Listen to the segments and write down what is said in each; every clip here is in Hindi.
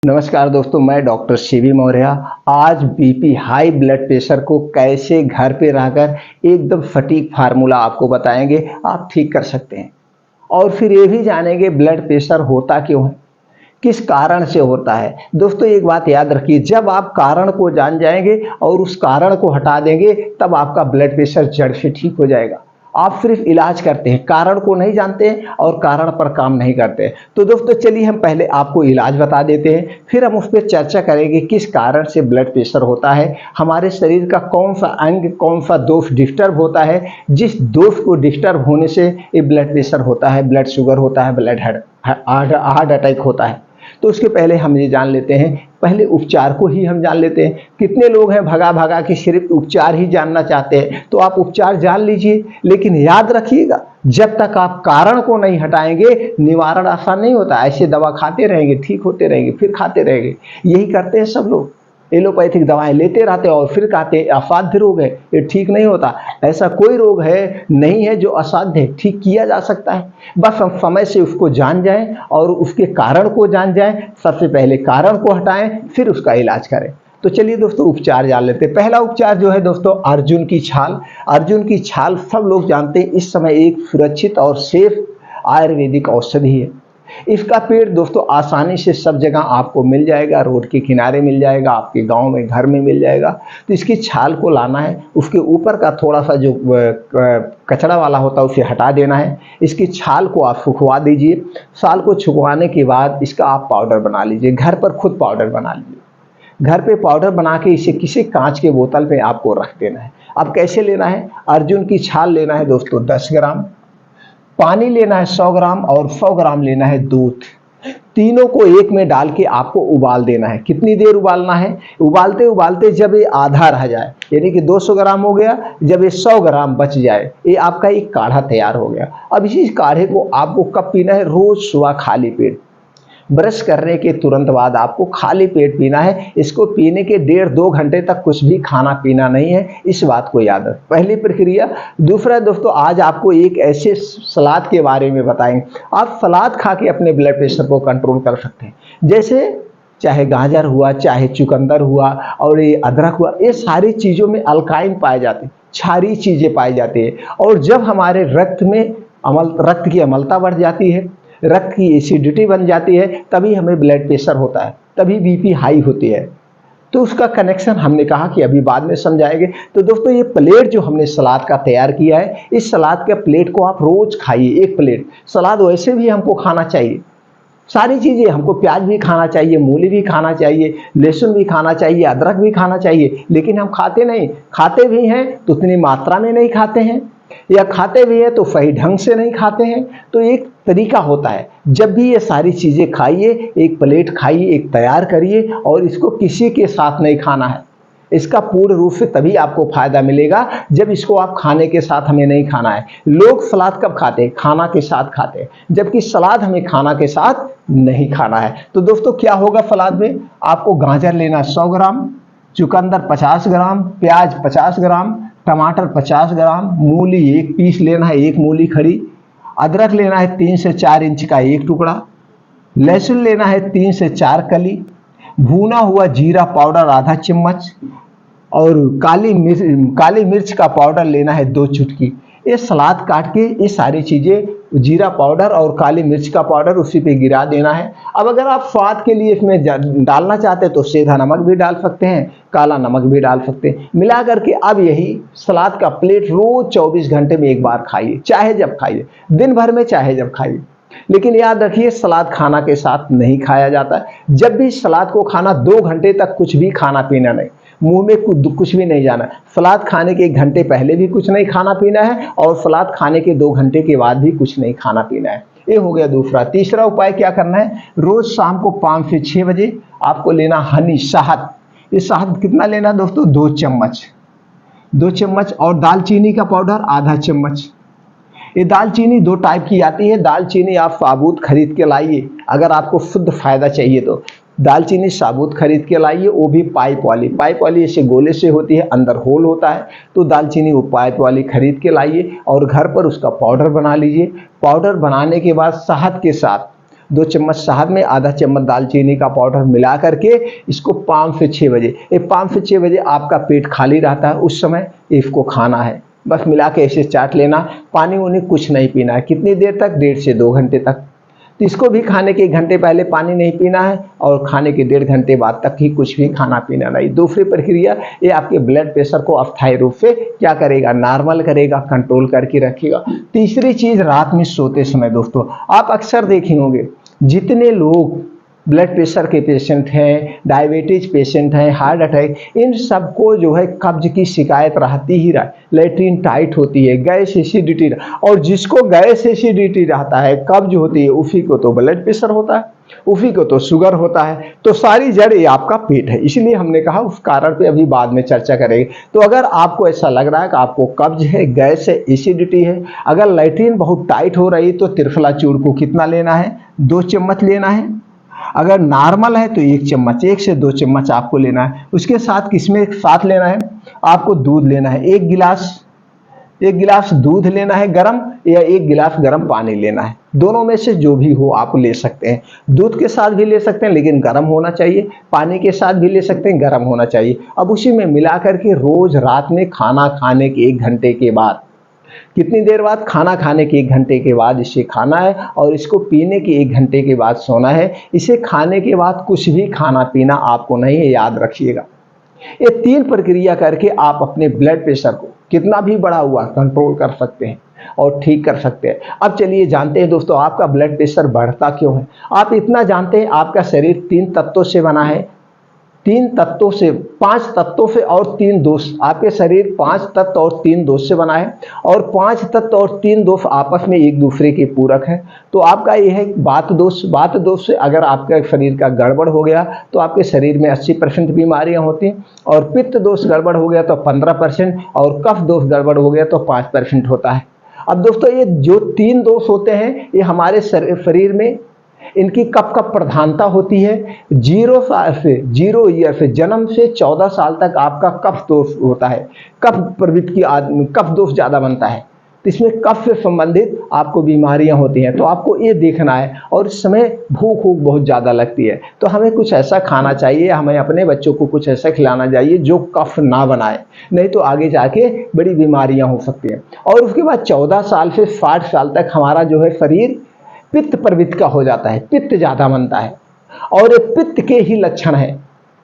नमस्कार दोस्तों, मैं डॉक्टर शिवी मौर्य। आज बीपी हाई ब्लड प्रेशर को कैसे घर पे रहकर एकदम सटीक फार्मूला आपको बताएंगे आप ठीक कर सकते हैं। और फिर ये भी जानेंगे ब्लड प्रेशर होता क्यों है, किस कारण से होता है। दोस्तों एक बात याद रखिए, जब आप कारण को जान जाएंगे और उस कारण को हटा देंगे तब आपका ब्लड प्रेशर जड़ से ठीक हो जाएगा। आप सिर्फ इलाज करते हैं, कारण को नहीं जानते हैं और कारण पर काम नहीं करते हैं। तो दोस्तों चलिए हम पहले आपको इलाज बता देते हैं, फिर हम उस पर चर्चा करेंगे किस कारण से ब्लड प्रेशर होता है, हमारे शरीर का कौन सा अंग कौन सा दोष डिस्टर्ब होता है, जिस दोष को डिस्टर्ब होने से ये ब्लड प्रेशर होता है, ब्लड शुगर होता है, ब्लड हार्ट अटैक होता है। तो उसके पहले हम ये जान लेते हैं, पहले उपचार को ही हम जान लेते हैं। कितने लोग हैं भगा भगा के सिर्फ उपचार ही जानना चाहते हैं, तो आप उपचार जान लीजिए, लेकिन याद रखिएगा जब तक आप कारण को नहीं हटाएंगे निवारण आसान नहीं होता। ऐसे दवा खाते रहेंगे, ठीक होते रहेंगे, फिर खाते रहेंगे, यही करते हैं सब लोग। एलोपैथिक दवाएं लेते रहते हैं और फिर कहते हैं असाध्य रोग है, ये ठीक नहीं होता। ऐसा कोई रोग है नहीं है जो असाध्य है, ठीक किया जा सकता है। बस हम समय से उसको जान जाएं और उसके कारण को जान जाएं। सबसे पहले कारण को हटाएं, फिर उसका इलाज करें। तो चलिए दोस्तों उपचार जान लेते हैं। पहला उपचार जो है दोस्तों, अर्जुन की छाल। अर्जुन की छाल सब लोग जानते हैं, इस समय एक सुरक्षित और सेफ आयुर्वेदिक औषधि है। इसका पेड़ दोस्तों आसानी से सब जगह आपको मिल जाएगा, रोड के किनारे मिल जाएगा, आपके गांव में घर में मिल जाएगा। तो इसकी छाल को लाना है, उसके ऊपर का थोड़ा सा जो कचरा वाला होता है उसे हटा देना है। इसकी छाल को आप सुखवा दीजिए। छाल को सुखवाने के बाद इसका आप पाउडर बना लीजिए, घर पर खुद पाउडर बना लीजिए। घर पे पाउडर बना के इसे किसी कांच के बोतल पे आपको रख देना है। अब कैसे लेना है, अर्जुन की छाल लेना है दोस्तों 10 ग्राम, पानी लेना है 100 ग्राम और 100 ग्राम लेना है दूध। तीनों को एक में डाल के आपको उबाल देना है। कितनी देर उबालना है, उबालते उबालते जब ये आधा रह जाए, यानी कि 200 ग्राम हो गया, जब ये 100 ग्राम बच जाए, ये आपका एक काढ़ा तैयार हो गया। अब इसी काढ़े को आपको कब पीना है, रोज सुबह खाली पेट, ब्रश करने के तुरंत बाद आपको खाली पेट पीना है। इसको पीने के 1.5-2 घंटे तक कुछ भी खाना पीना नहीं है, इस बात को याद रखें। पहली प्रक्रिया। दूसरा दोस्तों, आज आपको एक ऐसे सलाद के बारे में बताएंगे, आप सलाद खा के अपने ब्लड प्रेशर को कंट्रोल कर सकते हैं। जैसे चाहे गाजर हुआ, चाहे चुकंदर हुआ और ये अदरक हुआ, ये सारी चीज़ों में अल्काइन पाए जाते हैं, क्षारीय चीज़ें पाई जाती है। और जब हमारे रक्त की अम्लता बढ़ जाती है, रक्त की एसिडिटी बन जाती है, तभी हमें ब्लड प्रेशर होता है, तभी बीपी हाई होती है। तो उसका कनेक्शन हमने कहा कि अभी बाद में समझाएंगे। तो दोस्तों ये प्लेट जो हमने सलाद का तैयार किया है, इस सलाद के प्लेट को आप रोज खाइए, एक प्लेट। सलाद वैसे भी हमको खाना चाहिए, सारी चीज़ें हमको, प्याज भी खाना चाहिए, मूली भी खाना चाहिए, लहसुन भी खाना चाहिए, अदरक भी खाना चाहिए, लेकिन हम खाते नहीं। खाते भी हैं तो उतनी मात्रा में नहीं खाते हैं, या खाते भी हैं तो सही ढंग से नहीं खाते हैं। तो एक तरीका होता है, जब भी ये सारी चीज़ें खाइए, एक प्लेट खाइए, एक तैयार करिए और इसको किसी के साथ नहीं खाना है। इसका पूर्ण रूप से तभी आपको फायदा मिलेगा जब इसको आप खाने के साथ हमें नहीं खाना है। लोग सलाद कब खाते हैं, खाना के साथ खाते हैं, जबकि सलाद हमें खाना के साथ नहीं खाना है। तो दोस्तों क्या होगा सलाद में, आपको गाजर लेना 100 ग्राम, चुकंदर 50 ग्राम, प्याज 50 ग्राम, टमाटर 50 ग्राम, मूली 1 पीस लेना है, 1 मूली खड़ी, अदरक लेना है 3 से 4 इंच का 1 टुकड़ा, लहसुन लेना है 3 से 4 कली, भुना हुआ जीरा पाउडर आधा चम्मच और काली मिर्च का पाउडर लेना है 2 चुटकी। ये सलाद काट के ये सारी चीज़ें, जीरा पाउडर और काली मिर्च का पाउडर उसी पे गिरा देना है। अब अगर आप स्वाद के लिए इसमें डालना चाहते हैं तो सेंधा नमक भी डाल सकते हैं, काला नमक भी डाल सकते हैं, मिला करके अब यही सलाद का प्लेट रोज 24 घंटे में एक बार खाइए, चाहे जब खाइए, दिन भर में चाहे जब खाइए। लेकिन याद रखिए सलाद खाना के साथ नहीं खाया जाता। जब भी सलाद को खाना 2 घंटे तक कुछ भी खाना पीना नहीं, मुंह में कुछ भी नहीं जाना। सलाद खाने के 1 घंटे पहले भी कुछ नहीं खाना पीना है और सलाद खाने के 2 घंटे के बाद भी कुछ नहीं खाना पीना है। ये हो गया दूसरा। तीसरा उपाय क्या करना है, रोज शाम को 5 से 6 बजे आपको लेना हनी, शहद। ये शहद कितना लेना दोस्तों, 2 चम्मच, 2 चम्मच, और दालचीनी का पाउडर आधा चम्मच। ये दालचीनी 2 टाइप की आती है। दालचीनी आप साबुत खरीद के लाइए, अगर आपको शुद्ध फायदा चाहिए तो दालचीनी साबुत खरीद के लाइए, वो भी पाइप वाली ऐसे गोले से होती है, अंदर होल होता है। तो दालचीनी वो पाइप वाली खरीद के लाइए और घर पर उसका पाउडर बना लीजिए। पाउडर बनाने के बाद शहद के साथ 2 चम्मच शहद में आधा चम्मच दालचीनी का पाउडर मिला करके इसको 5 से 6 बजे, ये 5 से 6 बजे आपका पेट खाली रहता है, उस समय इसको खाना है। बस मिला के ऐसे चाट लेना, पानी वानी कुछ नहीं पीना है। कितनी देर तक? 1.5 से 2 घंटे तक। तो इसको भी खाने के 1 घंटे पहले पानी नहीं पीना है और खाने के 1.5 घंटे बाद तक ही कुछ भी खाना पीना नहीं। दूसरी प्रक्रिया, ये आपके ब्लड प्रेशर को अस्थायी रूप से क्या करेगा? नॉर्मल करेगा, कंट्रोल करके रखेगा। तीसरी चीज, रात में सोते समय दोस्तों आप अक्सर देखे होंगे जितने लोग ब्लड प्रेशर के पेशेंट हैं, डायबिटीज पेशेंट हैं, हार्ट अटैक, इन सबको जो है कब्ज की शिकायत रहती ही रहा, लेट्रिन टाइट होती है, गैस एसिडिटी, और जिसको गैस एसिडिटी रहता है, कब्ज होती है, उसी को तो ब्लड प्रेशर होता है, उसी को तो शुगर होता है। तो सारी जड़ ये आपका पेट है। इसलिए हमने कहा उस कारण पे अभी बाद में चर्चा करेंगे। तो अगर आपको ऐसा लग रहा है कि आपको कब्ज है, गैस है, एसिडिटी है, अगर लेट्रिन बहुत टाइट हो रही, तो त्रिफला चूर्ण को कितना लेना है? 2 चम्मच लेना है। अगर नॉर्मल है तो 1 चम्मच, 1 से 2 चम्मच आपको लेना है। उसके साथ किसमें साथ लेना है? आपको दूध लेना है, 1 गिलास दूध लेना है गरम, या 1 गिलास गरम पानी लेना है। दोनों में से जो भी हो आप ले सकते हैं। दूध के साथ भी ले सकते हैं लेकिन गर्म होना चाहिए, पानी के साथ भी ले सकते हैं, गर्म होना चाहिए। अब उसी में मिला करके रोज रात में खाना खाने के 1 घंटे के बाद, कितनी देर बाद? खाना खाने के 1 घंटे के बाद इसे खाना है और इसको पीने के 1 घंटे के बाद सोना है। इसे खाने के बाद कुछ भी खाना पीना आपको नहीं है, याद रखिएगा। ये 3 प्रक्रिया करके आप अपने ब्लड प्रेशर को कितना भी बढ़ा हुआ कंट्रोल कर सकते हैं और ठीक कर सकते हैं। अब चलिए जानते हैं दोस्तों आपका ब्लड प्रेशर बढ़ता क्यों है। आप इतना जानते हैं आपका शरीर 3 तत्वों से बना है, 3 तत्वों से, 5 तत्वों से और 3 दोष। आपके शरीर 5 तत्व और 3 दोष से बना है और 5 तत्व और 3 दोष आपस में एक दूसरे के पूरक है। तो आपका यह है वात दोष। वात दोष से अगर आपका शरीर का गड़बड़ हो गया तो आपके शरीर में 80% बीमारियां होती हैं, और पित्त दोष गड़बड़ हो गया तो 15%, और कफ दोष गड़बड़ हो गया तो 5% होता है। अब दोस्तों ये जो 3 दोष होते हैं ये हमारे शरीर में इनकी कब कब प्रधानता होती है? 0 ईयर से, जन्म से 14 साल तक आपका कफ दोष होता है। कफ प्रवृत्ति की कफ दोष ज़्यादा बनता है, तो इसमें कफ से संबंधित आपको बीमारियां होती हैं। तो आपको ये देखना है, और इस समय भूख बहुत ज़्यादा लगती है, तो हमें कुछ ऐसा खाना चाहिए, हमें अपने बच्चों को कुछ ऐसा खिलाना चाहिए जो कफ ना बनाए, नहीं तो आगे जाके बड़ी बीमारियां हो सकती हैं। और उसके बाद 14 साल से 60 साल तक हमारा जो है शरीर पित्त प्रवृत्ति का हो जाता है, पित्त ज़्यादा बनता है, और ये पित्त के ही लक्षण है,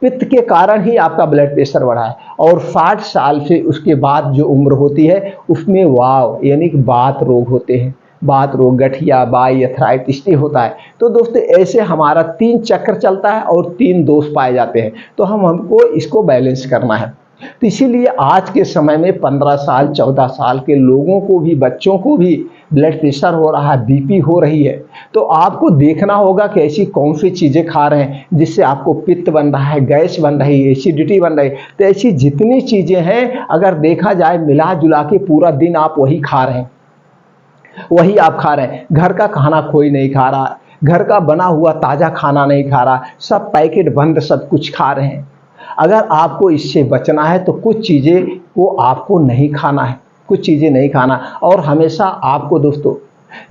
पित्त के कारण ही आपका ब्लड प्रेशर बढ़ा है। और 60 साल से उसके बाद जो उम्र होती है उसमें वाव यानी कि बात रोग होते हैं, बात रोग, गठिया, बाई, अर्थराइटिस होता है। तो दोस्तों ऐसे हमारा 3 चक्र चलता है और 3 दोष पाए जाते हैं, तो हमको इसको बैलेंस करना है। तो इसीलिए आज के समय में 15 साल 14 साल के लोगों को भी, बच्चों को भी ब्लड प्रेशर हो रहा है, बीपी हो रही है। तो आपको देखना होगा कि ऐसी कौन सी चीज़ें खा रहे हैं जिससे आपको पित्त बन रहा है, गैस बन रही है, एसिडिटी बन रही है। तो ऐसी जितनी चीज़ें हैं अगर देखा जाए मिला जुला के पूरा दिन आप वही खा रहे हैं, वही आप खा रहे हैं। घर का खाना कोई नहीं खा रहा, घर का बना हुआ ताज़ा खाना नहीं खा रहा, सब पैकेट बंद सब कुछ खा रहे हैं। अगर आपको इससे बचना है तो कुछ चीज़ें को आपको नहीं खाना है, कुछ चीज़ें नहीं खाना। और हमेशा आपको दोस्तों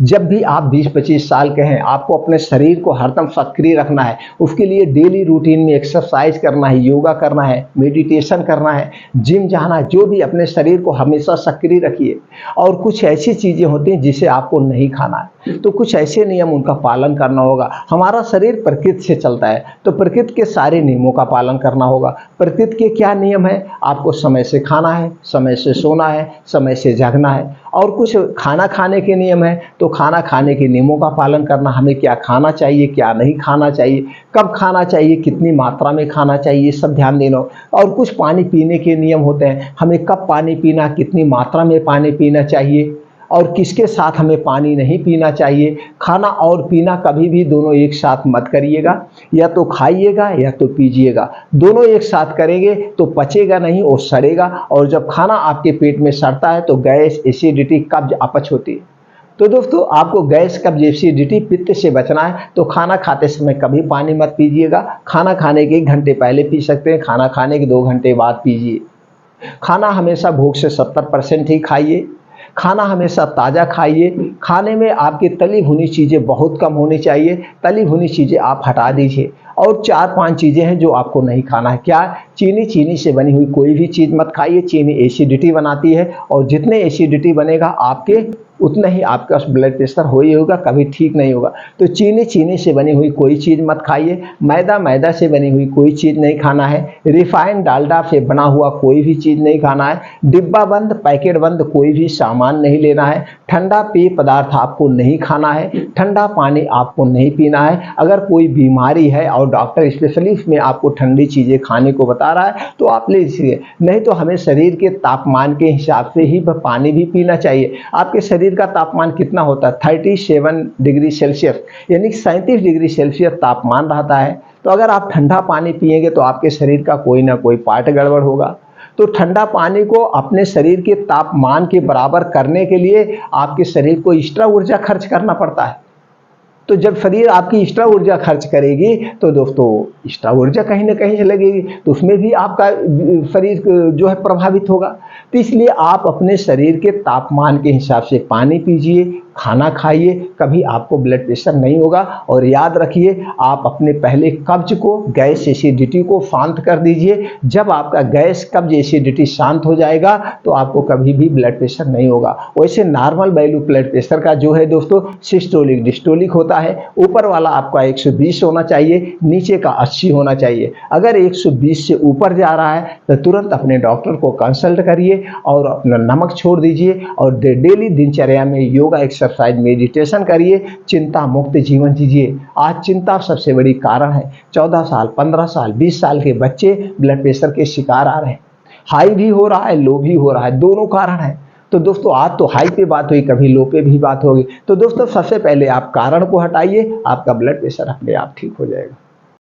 जब भी आप 20-25 साल के हैं आपको अपने शरीर को हरदम सक्रिय रखना है। उसके लिए डेली रूटीन में एक्सरसाइज करना है, योगा करना है, मेडिटेशन करना है, जिम जाना है, जो भी अपने शरीर को हमेशा सक्रिय रखिए। और कुछ ऐसी चीज़ें होती हैं जिसे आपको नहीं खाना है, तो कुछ ऐसे नियम उनका पालन करना होगा। हमारा शरीर प्रकृति से चलता है तो प्रकृति के सारे नियमों का पालन करना होगा। प्रकृति के क्या नियम है? आपको समय से खाना है, समय से सोना है, समय से जागना है। और कुछ खाना खाने के नियम है, तो खाना खाने के नियमों का पालन करना, हमें क्या खाना चाहिए, क्या नहीं खाना चाहिए, कब खाना चाहिए, कितनी मात्रा में खाना चाहिए, सब ध्यान देना। और कुछ पानी पीने के नियम होते हैं, हमें कब पानी पीना, कितनी मात्रा में पानी पीना चाहिए, और किसके साथ हमें पानी नहीं पीना चाहिए। खाना और पीना कभी भी दोनों एक साथ मत करिएगा, या तो खाइएगा या तो पीजिएगा। दोनों एक साथ करेंगे तो पचेगा नहीं और सड़ेगा, और जब खाना आपके पेट में सड़ता है तो गैस, एसिडिटी, कब्ज, अपच होती है। तो दोस्तों आपको गैस, कब्ज, एसिडिटी, पित्त से बचना है तो खाना खाते समय कभी पानी मत पीजिएगा। खाना खाने के 1 घंटे पहले पी सकते हैं, खाना खाने के 2 घंटे बाद पीजिए। खाना हमेशा भूख से 70% ही खाइए। खाना हमेशा ताज़ा खाइए। खाने में आपकी तली भुनी चीज़ें बहुत कम होनी चाहिए, तली भुनी चीज़ें आप हटा दीजिए। और 4-5 चीज़ें हैं जो आपको नहीं खाना है। क्या? चीनी से बनी हुई कोई भी चीज़ मत खाइए। चीनी एसिडिटी बनाती है और जितने एसिडिटी बनेगा आपके उतना ही आपका ब्लड प्रेशर हो ही होगा, कभी ठीक नहीं होगा। तो चीनी से बनी हुई कोई चीज़ मत खाइए। मैदा से बनी हुई कोई चीज़ नहीं खाना है। रिफाइंड डालडा से बना हुआ कोई भी चीज़ नहीं खाना है। डिब्बा बंद, पैकेट बंद कोई भी सामान नहीं लेना है। ठंडा पेय पदार्थ आपको नहीं खाना है। ठंडा पानी आपको नहीं पीना है। अगर कोई बीमारी है और डॉक्टर स्पेशलिस्ट में आपको ठंडी चीज़ें खाने को बता रहा है तो आप ले लीजिए, नहीं तो हमें शरीर के तापमान के हिसाब से ही पानी भी पीना चाहिए। आपके शरीर का तापमान कितना होता है? 37 डिग्री सेल्सियस, यानी 37 डिग्री सेल्सियस तापमान रहता है। तो अगर आप ठंडा पानी पिएंगे तो आपके शरीर का कोई ना कोई पार्ट गड़बड़ होगा। तो ठंडा पानी को अपने शरीर के तापमान के बराबर करने के लिए आपके शरीर को एक्स्ट्रा ऊर्जा खर्च करना पड़ता है। तो जब शरीर आपकी एक्स्ट्रा ऊर्जा खर्च करेगी तो दोस्तों एक्स्ट्रा ऊर्जा कहीं ना कहीं से लगेगी, तो उसमें भी आपका शरीर जो है प्रभावित होगा। तो इसलिए आप अपने शरीर के तापमान के हिसाब से पानी पीजिए, खाना खाइए, कभी आपको ब्लड प्रेशर नहीं होगा। और याद रखिए, आप अपने पहले कब्ज को, गैस एसिडिटी को शांत कर दीजिए। जब आपका गैस कब्ज एसिडिटी शांत हो जाएगा तो आपको कभी भी ब्लड प्रेशर नहीं होगा। वैसे नॉर्मल वैल्यू ब्लड प्रेशर का जो है दोस्तों सिस्टोलिक डिस्टोलिक होता है। ऊपर वाला आपका 120 होना चाहिए, नीचे का 80 होना चाहिए। अगर 120 से ऊपर जा रहा है तो तुरंत अपने डॉक्टर को कंसल्ट करिए और अपना नमक छोड़ दीजिए और डेली दिनचर्या में योगा, एक्सरसाइज, मेडिटेशन करिए। चिंता मुक्त जीवन जीजिए। आज चिंता सबसे बड़ी कारण है। 14 साल, 15 साल, 20 साल के बच्चे ब्लड प्रेशर के शिकार आ रहे हैं। हाई भी हो रहा है, लो भी हो रहा है, दोनों कारण है। तो दोस्तों आज तो हाई पे बात हुई, कभी लो पे भी बात होगी। तो दोस्तों सबसे पहले आप कारण को हटाइए, आपका ब्लड प्रेशर अपने आप ठीक हो जाएगा।